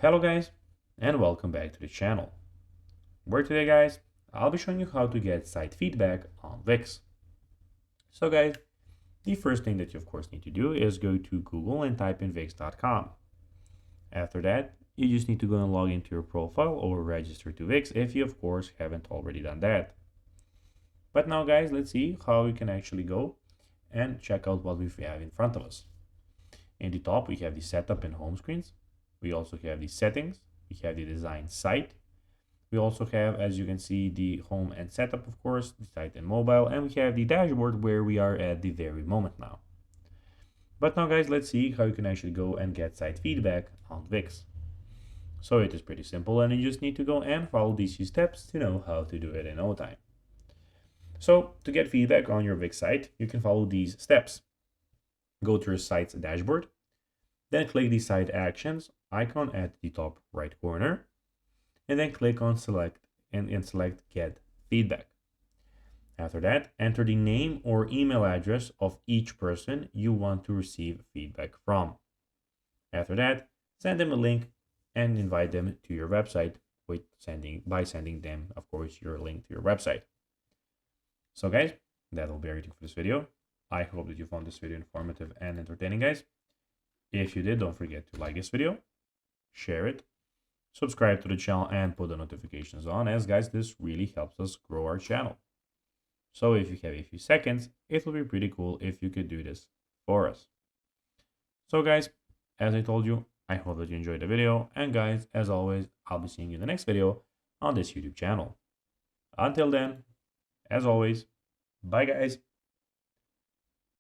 Hello guys, and welcome back to the channel. Where today guys, I'll be showing you how to get site feedback on Wix. So guys, the first thing that you of course need to do is go to Google and type in wix.com. After that, you just need to go and log into your profile or register to Wix if you of course haven't already done that. But now guys, let's see how we can actually go and check out what we have in front of us. In the top, we have the setup and home screens. We also have the settings. We have the design site. We also have, as you can see, the home and setup, of course, the site and mobile, and we have the dashboard where we are at the very moment now. But now guys, let's see how you can actually go and get site feedback on Wix. So it is pretty simple and you just need to go and follow these few steps to know how to do it in no time. So to get feedback on your Wix site, you can follow these steps. Go to your site's dashboard, then click the site actions icon at the top right corner, and then click on select and select get feedback. After that, enter the name or email address of each person you want to receive feedback from. After that, send them a link and invite them to your website by sending them, of course, your link to your website. So guys, that will be everything for this video. I hope that you found this video informative and entertaining, guys. If you did, don't forget to like this video, share it, subscribe to the channel, and put the notifications on, as guys, this really helps us grow our channel. So if you have a few seconds, it will be pretty cool if you could do this for us. So guys, as I told you, I hope that you enjoyed the video, and guys, as always, I'll be seeing you in the next video on this YouTube channel. Until then, as always, bye guys.